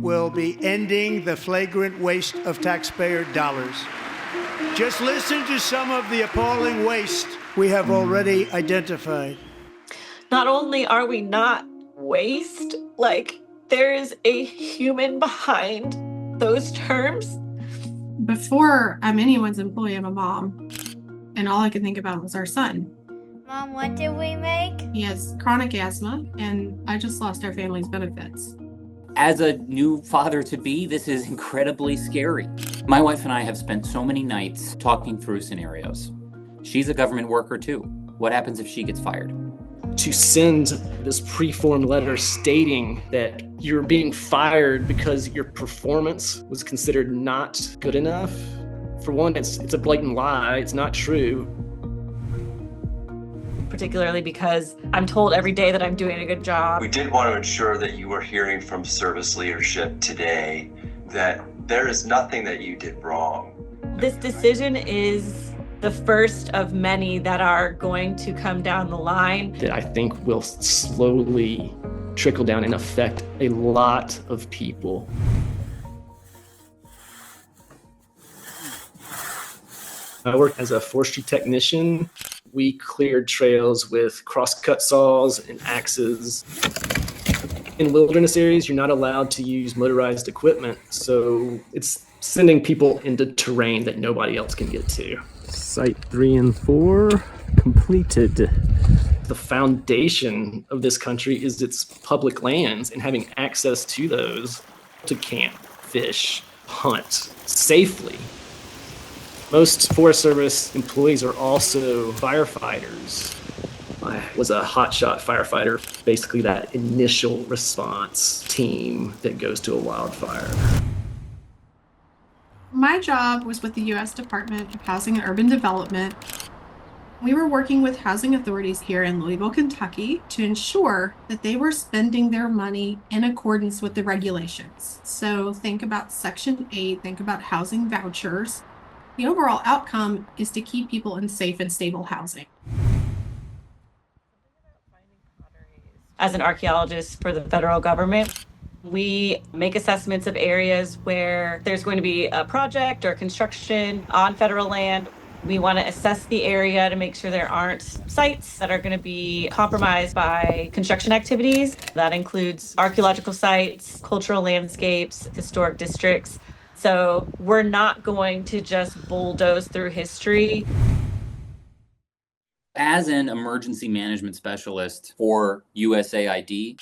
will be ending the flagrant waste of taxpayer dollars. Just listen to some of the appalling waste we have already identified. Not only are we not waste, there is a human behind those terms. Before I'm anyone's employee, I'm a mom. And all I could think about was our son. Mom, what did we make? He has chronic asthma, and I just lost our family's benefits. As a new father-to-be, this is incredibly scary. My wife and I have spent so many nights talking through scenarios. She's a government worker too. What happens if she gets fired? To send this preformed letter stating that you're being fired because your performance was considered not good enough. For one, it's a blatant lie. It's not true. Particularly because I'm told every day that I'm doing a good job. We did want to ensure that you were hearing from service leadership today that there is nothing that you did wrong. This decision is the first of many that are going to come down the line. That I think will slowly trickle down and affect a lot of people. I work as a forestry technician. We cleared trails with crosscut saws and axes. In wilderness areas, you're not allowed to use motorized equipment, so it's sending people into terrain that nobody else can get to. Site 3 and 4 completed. The foundation of this country is its public lands and having access to those to camp, fish, hunt safely. Most Forest Service employees are also firefighters. I was a hotshot firefighter, basically that initial response team that goes to a wildfire. My job was with the U.S. Department of Housing and Urban Development. We were working with housing authorities here in Louisville, Kentucky to ensure that they were spending their money in accordance with the regulations. So think about Section 8, think about housing vouchers. The overall outcome is to keep people in safe and stable housing. As an archaeologist for the federal government, we make assessments of areas where there's going to be a project or construction on federal land. We want to assess the area to make sure there aren't sites that are going to be compromised by construction activities. That includes archaeological sites, cultural landscapes, historic districts. So we're not going to just bulldoze through history. As an emergency management specialist for USAID,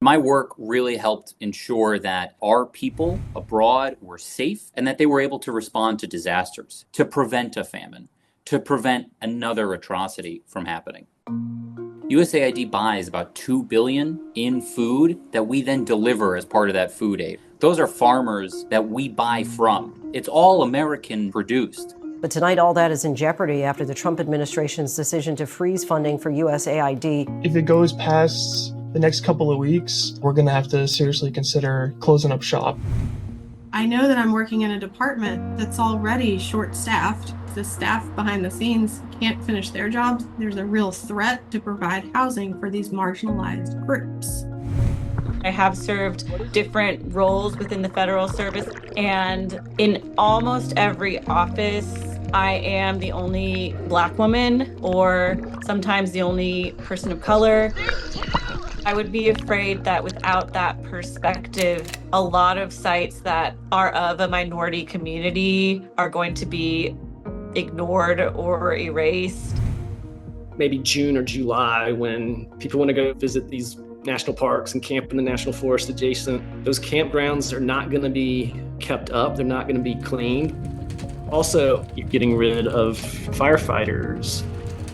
my work really helped ensure that our people abroad were safe and that they were able to respond to disasters, to prevent a famine, to prevent another atrocity from happening. USAID buys about $2 billion in food that we then deliver as part of that food aid. Those are farmers that we buy from. It's all American produced. But tonight, all that is in jeopardy after the Trump administration's decision to freeze funding for USAID. If it goes past the next couple of weeks, we're going to have to seriously consider closing up shop. I know that I'm working in a department that's already short-staffed. The staff behind the scenes can't finish their jobs. There's a real threat to provide housing for these marginalized groups. I have served different roles within the federal service, and in almost every office, I am the only Black woman or sometimes the only person of color. I would be afraid that without that perspective, a lot of sites that are of a minority community are going to be ignored or erased. Maybe June or July, when people want to go visit these national parks and camp in the national forest adjacent, those campgrounds are not going to be kept up. They're not going to be cleaned. Also, you're getting rid of firefighters.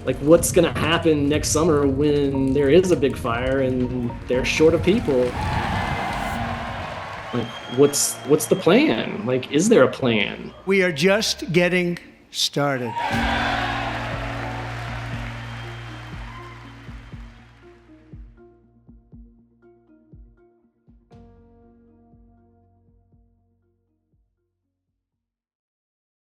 Like, what's going to happen next summer when there is a big fire and they're short of people? Like, what's the plan? Like, is there a plan? We are just getting started.